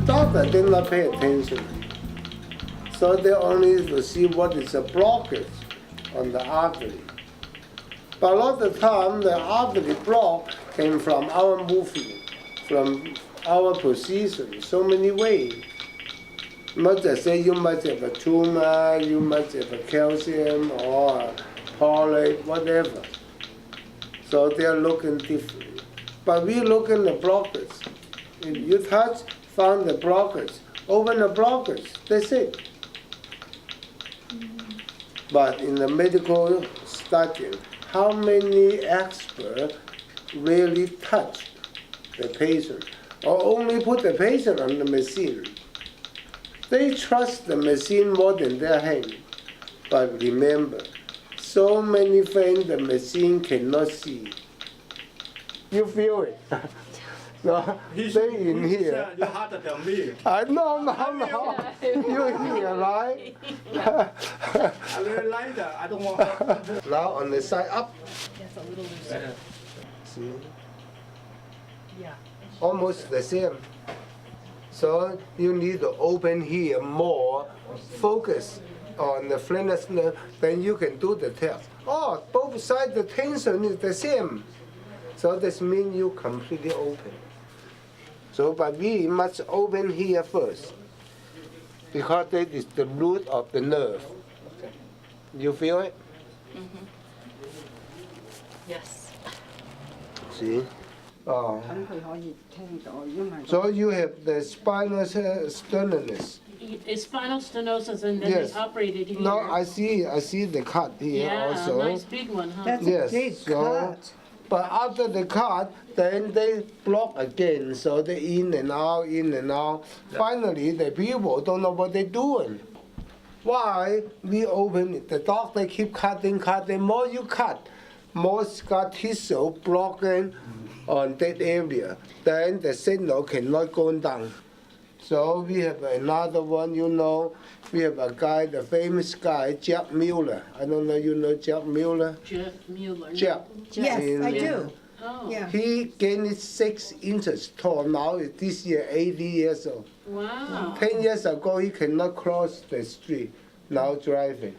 doctor did not pay attention. So they only to see what is a blockage on the artery. But a lot of the time, the artery block came from our movement, from our position, so many ways. Not just say you must have a tumor, you must have a calcium or a polyp, whatever. So they are looking different. But we look in the blockage. If you touch, found the blockage, open the blockage, that's it. But in the medical study, how many experts really touch the patient or only put the patient on the machine? They trust the machine more than their hand. But remember, so many things the machine cannot see. You feel it. So stay in here. You're harder than me. I know, no. You're here, right? I really like that. I don't want. Now on the side up. That's a little looser. See? Yeah. Almost the same. So you need to open here more, focus on the flexious nerve, then you can do the test. Oh, both sides the tension is the same. So this means you completely open. So, but we must open here first, because that is the root of the nerve. You feel it? Mm-hmm. Yes. See? Oh. So you have the spinal stenosis. It's spinal stenosis, and then Yes. they operated here. No, I see the cut here yeah, also. nice big one, huh? That's Yes, a big so- cut. But after the cut, then they block again, so they in and out, in and out. Finally, the people don't know what they're doing. Why? We open it. The doctor keep cutting. More you cut, more scar tissue blocking on that area. Then the signal cannot go down. So we have another one, we have a guy, the famous guy, Jack Mueller. I don't know, you know Jack Mueller? Jeff Mueller. Jack. Yes, I In- do. Oh, Yeah. He gained 6 inches tall. Now this year 80 years old. wow. 10 years ago he cannot cross the street. Now driving.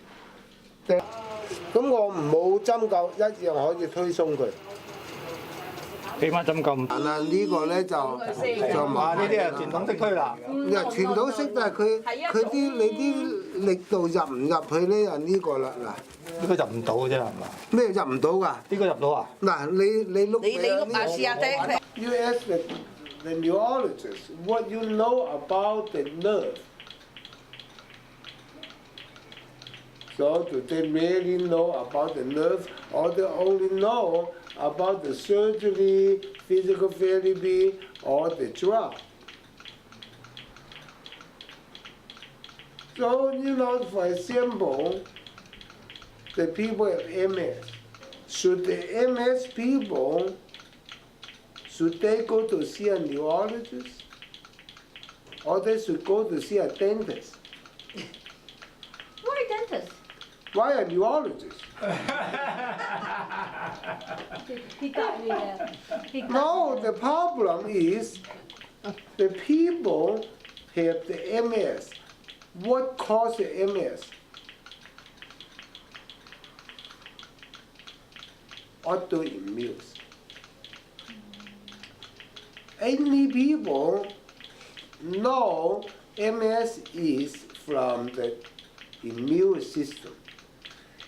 咁我冇針灸一樣可以推鬆佢。起碼針灸唔嗱呢個咧就麻呢啲係傳統式推拿。傳統式，但係佢啲你啲力度入唔入去咧？就呢個啦嗱。呢個入唔到嘅啫係嘛？咩入唔到㗎？呢個入到啊？嗱你碌你碌下試下睇。You ask the neurologist what you know about the nerve. So do they really know about the nerve, or they only know about the surgery, physical therapy, or the drug? So, for example, the people have MS. Should the MS people, should they go to see a neurologist? Or they should go to see a dentist? Why dentist? Why a neurologist? He got me there. No, the problem is the people have the MS. What causes the MS? Autoimmune. Any people know MS is from the immune system.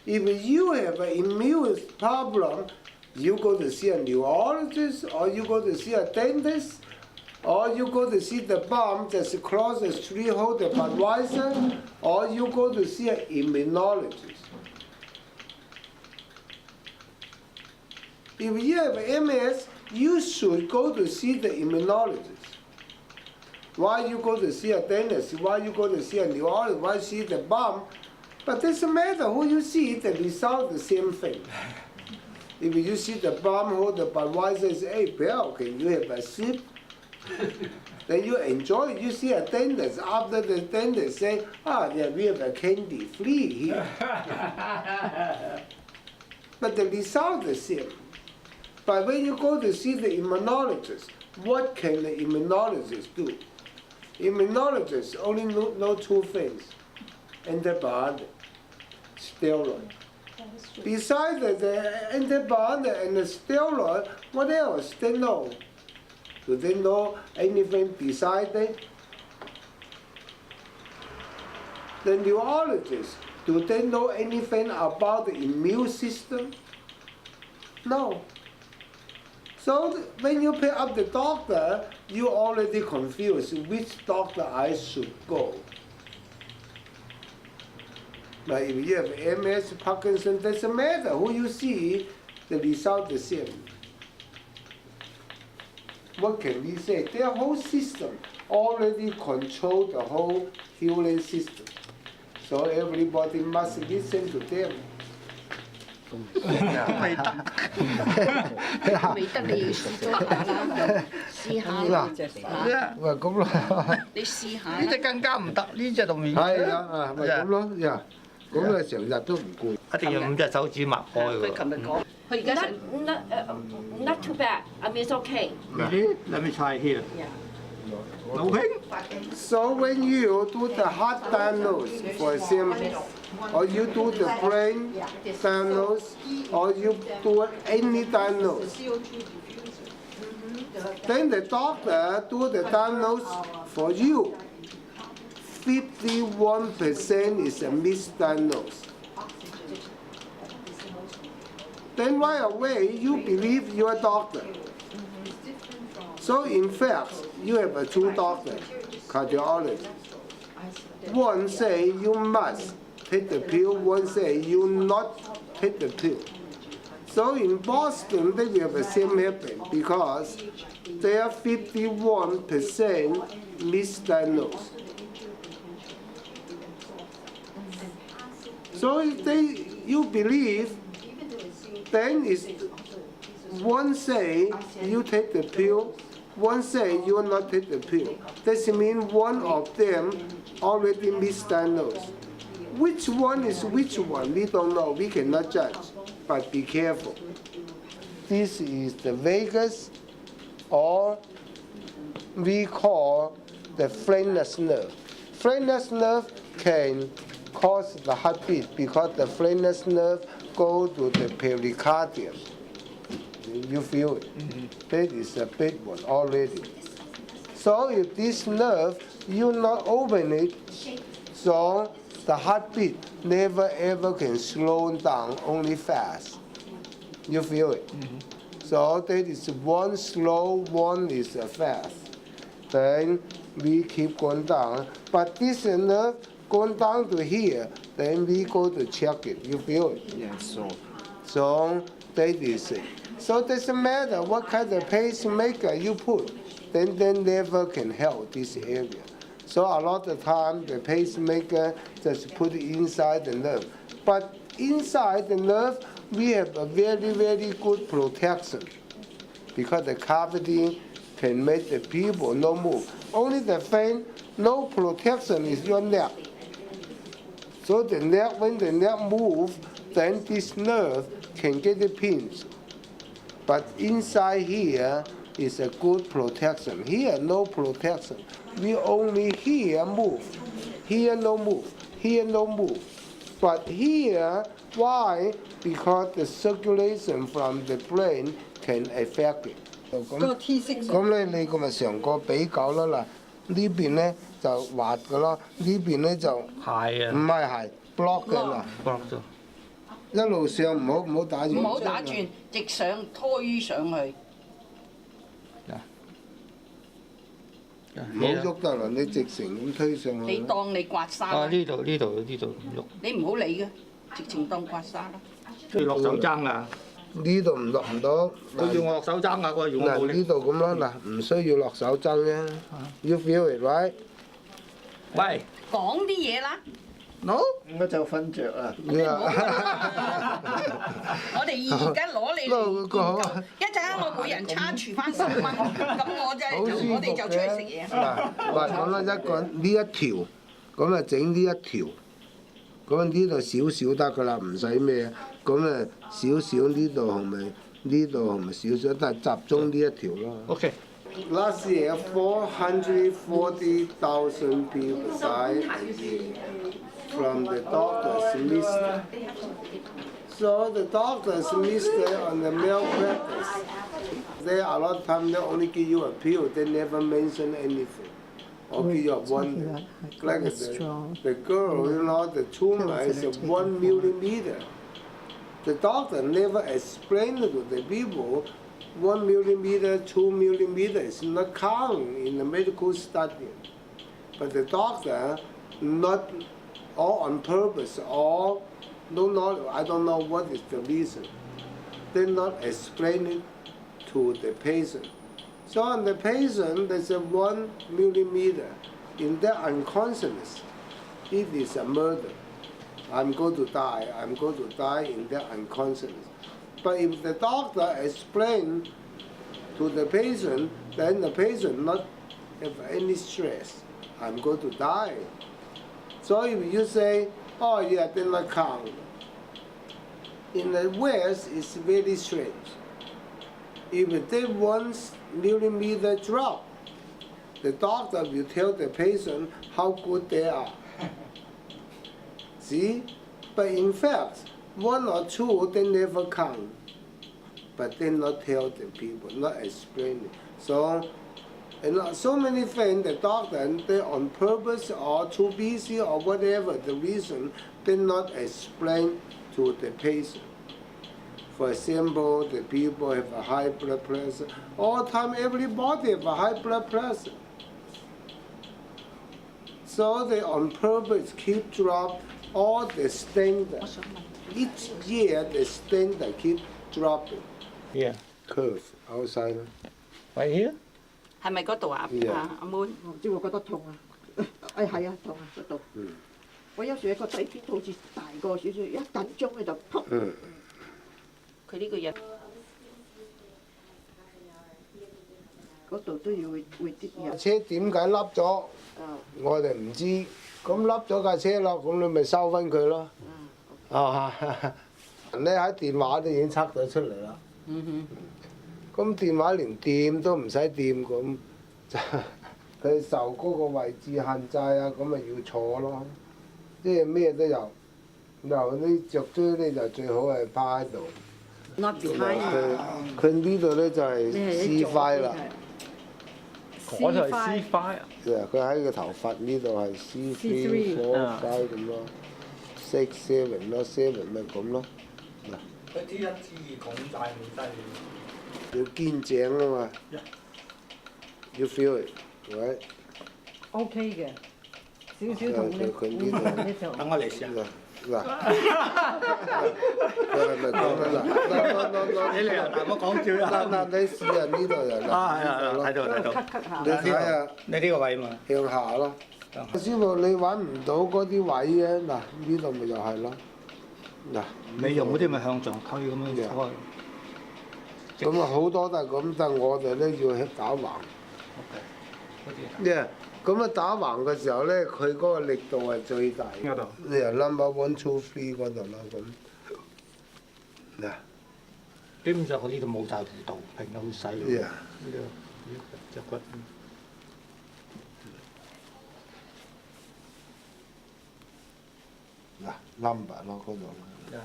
If you have an immune problem, you go to see a neurologist, or you go to see a dentist, or you go to see the bum just across the street, hold the Budweiser, or you go to see an immunologist. If you have MS, you should go to see the immunologist. Why you go to see a dentist? Why you go to see a neurologist? Why see the bum? But it doesn't matter who you see, the result the same thing. If you see the bum hold the Budweiser, say, hey, Bill, can you have a sip? Then you enjoy it. You see a dentist, after the dentist say, yeah, we have a candy free here. But the result is the same. But when you go to see the immunologist, what can the immunologist do? Immunologists only know two things: antibiotic, steroid. Besides the antibiotic and the steroid, what else they know? Do they know anything besides that? The neurologists, do they know anything about the immune system? No. So when you pick up the doctor, you already confused which doctor I should go. But if you have MS, Parkinson, doesn't matter who you see, the result is the same. What can we say? Their whole system already control the whole human system. So everybody must listen to them. 未得你試咗下啦，試下啦，咪咁咯。你試下呢只更加唔得，呢只仲面。係啊，咪咁咯，呀，咁啊成日都唔攰。一定要5隻手指擘開佢琴日講，佢而家想 Not too bad. I mean, it's okay. Let me try here. No pain. So when you do the heart diagnosis, for example, or you do the brain diagnosis, or you do any diagnosis, then the doctor do the diagnosis for you. 51% is a misdiagnosis. Then right away you believe your doctor. So in fact, you have two doctors, cardiologists. One say you must take the pill, one say you not take the pill. So in Boston, they will have the same happen because they are 51% misdiagnosed. So if you believe, then it's one say you take the pill, one say you will not take the pill. That means one of them already misdiagnosed. Which one is which one? We don't know. We cannot judge. But be careful. This is the vagus, or we call the phrenic nerve. Phrenic nerve can cause the heartbeat because the phrenic nerve go to the pericardium. You feel it? That is a big one already. So if this nerve, you not open it, so the heartbeat never ever can slow down, only fast. You feel it? So that is one slow, one is fast. Then we keep going down. But this nerve going down to here, then we go to check it. You feel it? Yes, So that is it. So it doesn't matter what kind of pacemaker you put, then they never can help this area. So a lot of time the pacemaker just put it inside the nerve. But inside the nerve, we have a very, very good protection because the cavity can make the people no move. Only the thing, no protection is your neck. So the neck, when the neck moves, then this nerve can get the pinch. But inside here is a good protection. Here, no protection. We only here move. Here, no move. Here, no move. But here, why? Because the circulation from the brain can affect it. 個 T 色咁咧，你咁咪成個比較啦嗱，呢邊咧就滑嘅咯，呢邊咧就唔係啊係 block 嘅啦， ，block 咗。一路上唔好打轉。唔好打轉，直上推上去。唔好喐得啦，你直成咁推上去。你當你刮痧啦，呢度唔喐，你唔好理嘅，直情當刮痧啦。要落手踭啊！呢度唔落唔到。佢要我落手踭啊！佢要我冇力。嗱呢度咁咯，嗱唔需要落手踭啫。You feel it, right? 喂講啲嘢啦， ，no，我就瞓着啊！我哋而家攞你嚟研究，一陣間我每人差除翻10蚊，咁我哋就出去食嘢。嗱，咁啦，一個呢一條，咁啊整呢一條，咁呢度少少得噶啦，唔使咩，咁啊少少呢度係咪少少，但係集中呢一條咯。 ，OK， Last year, 440,000 people died from the doctor's mistake. So the doctor's mistake on the malpractice. There are a lot of times they only give you a pill, they never mention anything. Or give you a one. Like the girl, you know, the tumor is 1 millimeter. The doctor never explained to the people 1 millimeter, 2 millimeter is not count in the medical study. But the doctor, not all on purpose, or no, I don't know what is the reason. They not explain it to the patient. So on the patient, there's a 1 millimeter. In their unconsciousness, it is a murder. I'm going to die. I'm going to die in their unconsciousness. But if the doctor explains to the patient, then the patient not have any stress. I'm going to die. So if you say, oh yeah, then not count. In the West, it's very strange. If they 1 millimeter drop, the doctor will tell the patient how good they are. See? But in fact, 1 or 2, they never count. But they not tell the people, not explain it. So, and so many things, the doctor, they on purpose or too busy or whatever the reason, they not explain to the patient. For example, the people have a high blood pressure. All the time, everybody have a high blood pressure. So they on purpose keep drop all the standard. Each year the standard keep dropping. Yeah. Curve outside. Right here? 係咪嗰度啊？ Yeah. 阿妹，唔知我覺得痛啊！係啊，痛啊嗰度。我有時覺得呢邊好似大個少少，一緊張咧就撲。佢呢個人嗰度都要會啲人。車點解凹咗？我哋唔知。咁凹咗架車咯，咁你咪收翻佢咯。啊，你喺電話都已經測咗出嚟啦。咁電話連掂都唔使掂咁，就佢受嗰個位置限制啊，咁咪要坐咯。即係咩都有，然後啲脊椎咧就最好係趴喺度。Not behind。佢呢度咧就係 C 塊啦。嗰就係 C5 啊。佢喺個頭髮呢度係 C3、4、5咁咯，6、7咯，7咪咁咯。佢 T1、T2講大唔低。要肩頸啊嘛。You feel it, right? OK 嘅，少少痛咧。佢呢度。等我嚟試下。嗱，佢係咪講緊嗱？你嚟啊！唔好講笑啦。嗱，你試下呢度就嗱。睇到睇到。你睇下。你呢個位嘛？向下咯。師傅，你揾唔到嗰啲位嘅，嗱呢度咪又係咯。嗱，美容嗰啲咪向上推咁樣開。咁啊好多都係咁，但係我哋咧要打橫。Yeah， 咁啊打橫嘅時候咧，佢嗰個力度係最大。嗰度。你由 number 1、2、3嗰度啦，咁。嗱。基本上我呢度冇晒弧度，平得好細。Yeah。呢個隻骨。嗱 ，number 咯嗰度啦。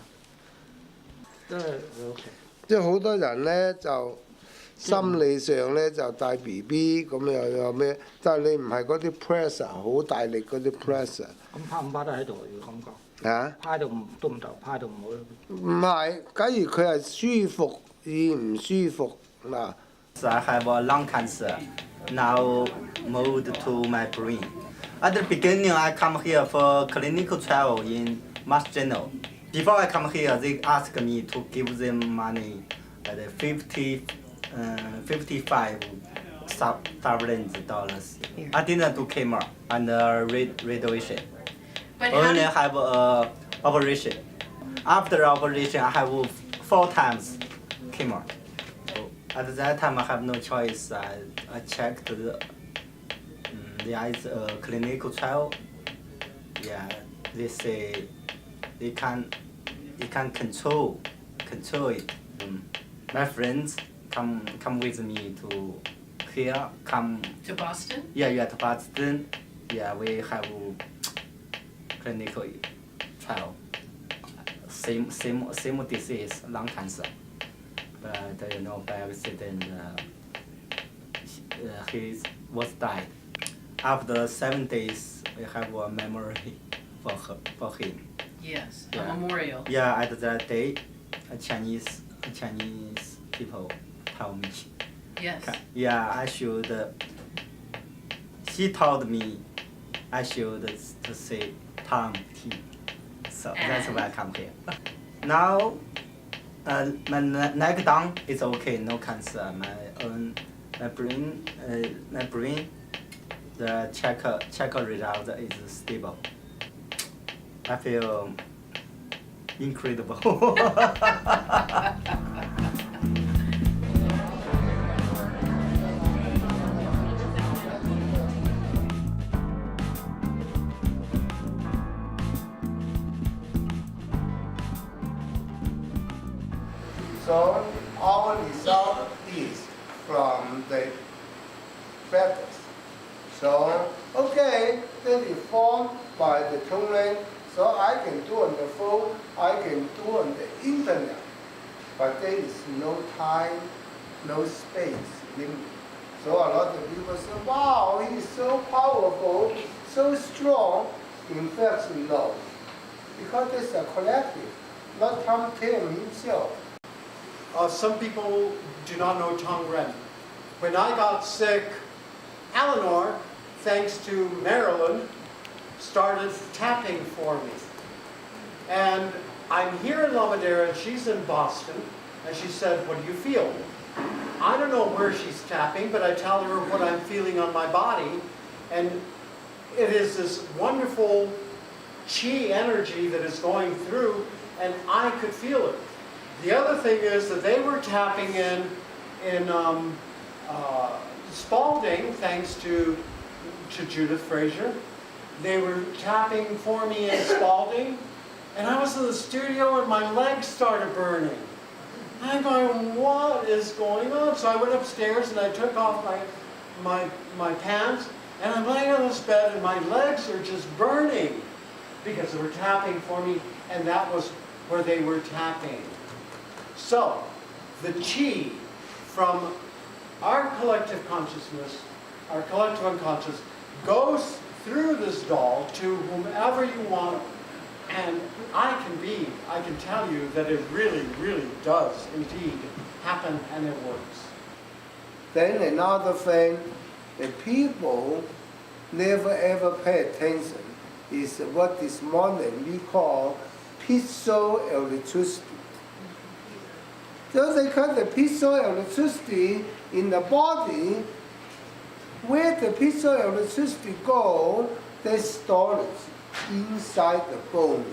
真係 OK。即係好多人咧就心理上咧就帶 BB 咁又有咩？但係你唔係嗰啲 pressure 好大力嗰啲 pressure。咁趴唔趴得喺度要感覺？啊？趴到唔都唔得，趴到唔好。唔係，假如佢係舒服與唔舒服嗱。I have a lung cancer. Now moved to my brain. At the beginning, I come here for clinical trial in Mendocino. Before I come here, they asked me to give them money at $55,000. I didn't do chemo and radiation. Only have operation. After operation, I have 4 times chemo. At that time, I have no choice. I checked there is a clinical trial. Yeah, they say they can control it. My friends come with me to here, come. To Boston? Yeah, to Boston. Yeah, we have clinical trial. Same disease, lung cancer. But by accident, he was died. After 7 days, we have a memory for him. Yes, Yeah. a memorial. Yeah, at that day, Chinese people tell me. Yes. Yeah, I should. He told me I should to say Tom T. So that's why I come here. Now, my neck down is okay, no cancer. My brain, the check result is stable. I feel incredible. So our result is from the practice. So, okay, that is formed by the tuning. So I can do on the phone, I can do on the internet. But there is no time, no space limit. So a lot of people say, wow, he's so powerful, so strong. In fact, no. Because it's a collective, not Tom Tim himself. Some people do not know Tongren. When I got sick, Eleanor, thanks to Marilyn, started tapping for me. And I'm here in La Madera and she's in Boston, and she said, what do you feel? I don't know where she's tapping, but I tell her what I'm feeling on my body, and it is this wonderful chi energy that is going through, and I could feel it. The other thing is that they were tapping in Spalding, thanks to Judith Frazier. They were tapping for me in Spalding, and I was in the studio and my legs started burning. I'm going, what is going on? So I went upstairs and I took off my pants, and I'm laying on this bed and my legs are just burning because they were tapping for me, and that was where they were tapping. So, the chi from our collective consciousness, our collective unconscious, goes through this doll to whomever you want, and I can tell you that it really, really does indeed happen, and it works. Then another thing, the people never ever pay attention is what this morning we call piezoelectricity. So they cut the piezoelectricity in the body. Where the piezoelectricity go, they store it inside the bone.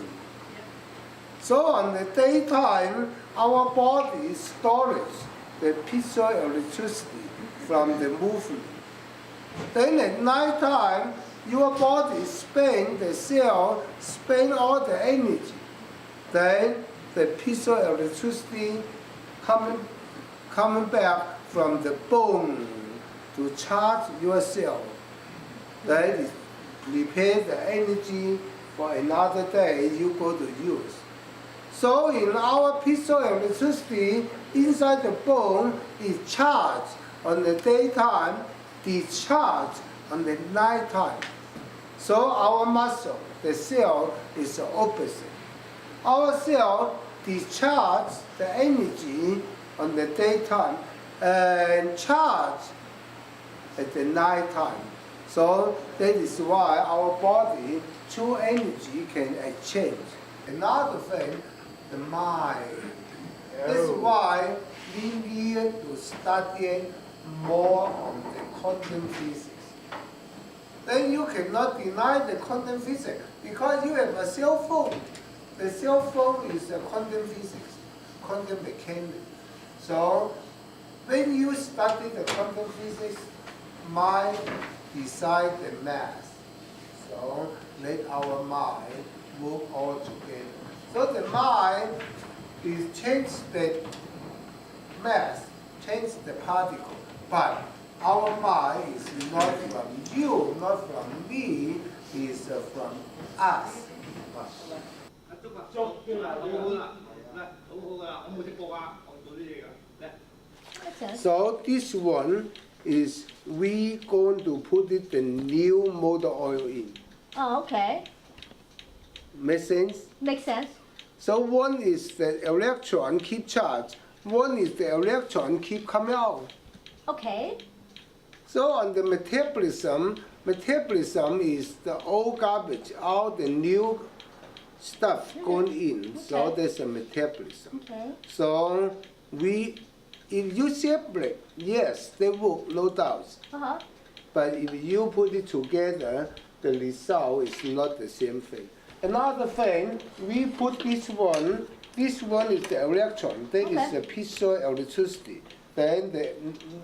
So on the daytime, our body stores the piezoelectricity from the movement. Then at night time, your body the cell spend all the energy. Then the piezoelectricity coming back from the bone to charge your cell. That is prepare the energy for another day you go to use. So in our piezoelectricity inside the bone is charged on the daytime, discharged on the nighttime. So our muscle, the cell, is the opposite. Our cell discharge the energy on the daytime and charge at the nighttime. So that is why our body, true energy can exchange. Another thing, the mind. That's why we need to study more on the quantum physics. Then you cannot deny the quantum physics because you have a cell phone. The cell phone is a quantum physics, quantum mechanics. So when you study the quantum physics, mind decide the math. So let our mind move all together. So the mind is change the mass, change the particle, but our mind is not from you, not from me, is from us. So this one is we going to put it the new motor oil in. Oh, okay. Make sense? Makes sense. So one is the electron keep charge, one is the electron keep coming out. Okay. So on the metabolism is the old garbage, all the new stuff going in. So Okay. there's a metabolism. Okay. So if you separate, yes, they work, no doubt. Uh-huh. But if you put it together, the result is not the same thing. Another thing, we put this one is the electron, that is Okay. the piece of electricity. Then the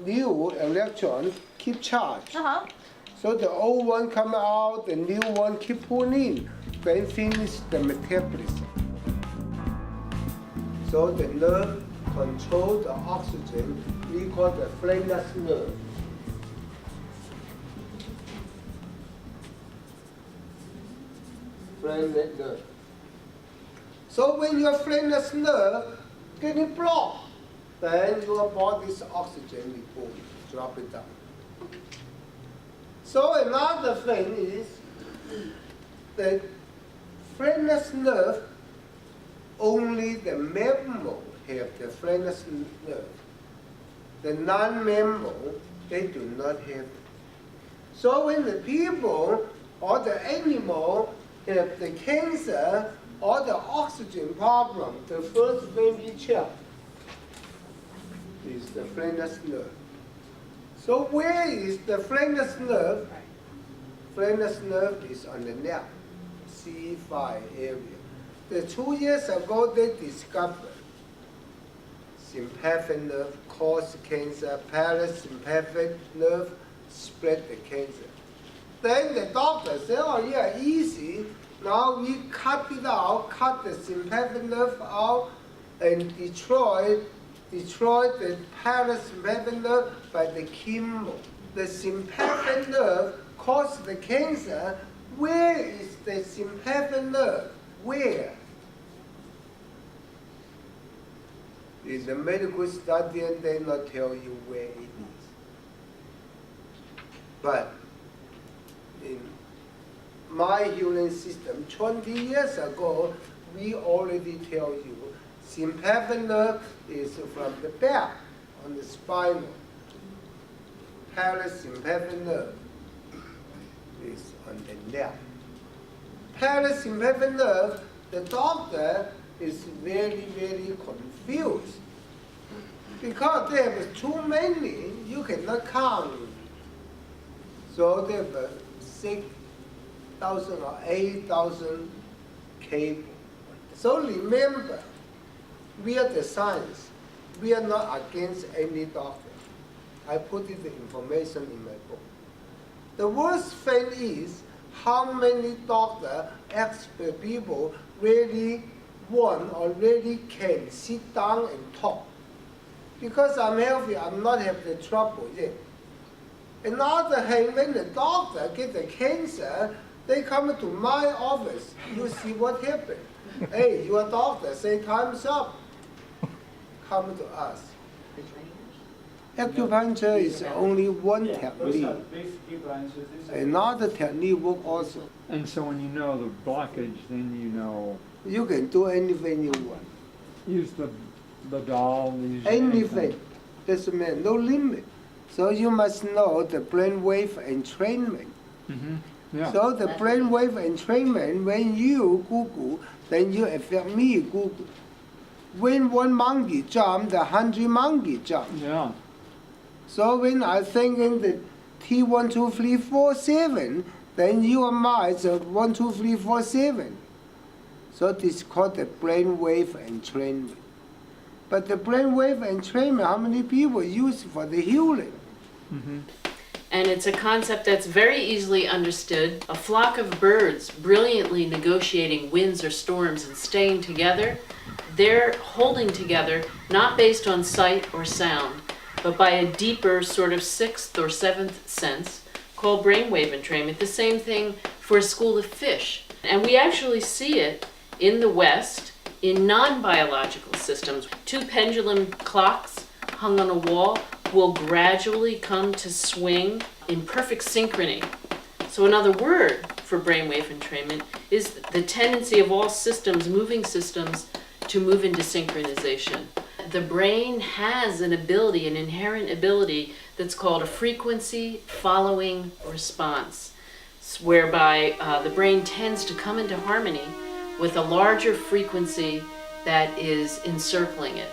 new electron keep charge. Uh-huh. So the old one come out, the new one keep pulling in, then finish the metabolism. So the nerve control the oxygen, we call the flameless nerve. Flameless nerve. So when your flameless nerve getting blocked, then your body's oxygen will drop it down. So another thing is that flameless nerve, only the mammal have the flameless nerve. The non-mammal, they do not have it. So when the people or the animal have the cancer or the oxygen problem, the first thing we check is the flameless nerve. So where is the flameless nerve? Flameless nerve is on the neck, C5 area. 2 years ago, they discovered sympathetic nerve cause cancer, parasympathetic nerve spread the cancer. Then the doctor said, oh yeah, easy. Now we cut it out, cut the sympathetic nerve out, and destroy the parasympathetic nerve by the chemo. The sympathetic nerve causes the cancer. Where is the sympathetic nerve? Where? In the medical study, they not tell you where it is. But in my healing system, 20 years ago, we already tell you sympathetic nerve is from the back on the spinal. Parasympathetic nerve is on the neck. Parasympathetic nerve, the doctor is very, very confused because there are too many, you cannot count. So there are 6,000 or 8,000 cables. So remember, we are the science. We are not against any doctor. I put it the information in my book. The worst thing is how many doctors, expert people, really want or really can sit down and talk. Because I'm healthy, I'm not have the trouble yet. Another thing, when the doctor get the cancer, they come to my office. You see what happened. Hey, your doctor say time's up. Come to us. Acupuncture is only one technique. Another technique work also. And so when you know the blockage, then you know. You can do anything you want. Use the doll. Use Anything. Doesn't matter, no limit. So you must know the brainwave entrainment. Mm-hmm. Yeah. So the brainwave entrainment, when you Google, then you affect me Google. When one monkey jump, the 100 monkey jump. Yeah. So when I think in the T1, 2, 3, 4, 7, then your mind is 1, 2, 3, 4, 7. So this is called the brainwave entrainment. But the brainwave entrainment, how many people use it for the healing? Mm-hmm. And it's a concept that's very easily understood. A flock of birds brilliantly negotiating winds or storms and staying together, they're holding together not based on sight or sound, but by a deeper sort of sixth or seventh sense called brainwave entrainment. The same thing for a school of fish. And we actually see it in the West in non-biological systems. 2 pendulum clocks hung on a wall will gradually come to swing in perfect synchrony. So another word for brainwave entrainment is the tendency of all systems, moving systems, to move into synchronization. The brain has an ability, an inherent ability that's called a frequency following response, whereby the brain tends to come into harmony with a larger frequency that is encircling it.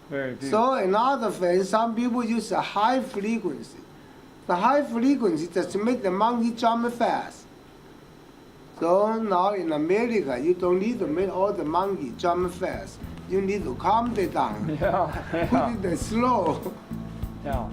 Very beautiful. So another thing, some people use a high frequency. The high frequency just make the monkey jump fast. So now in America, you don't need to make all the monkey jump fast. You need to calm it down. Yeah, Put it slow. yeah.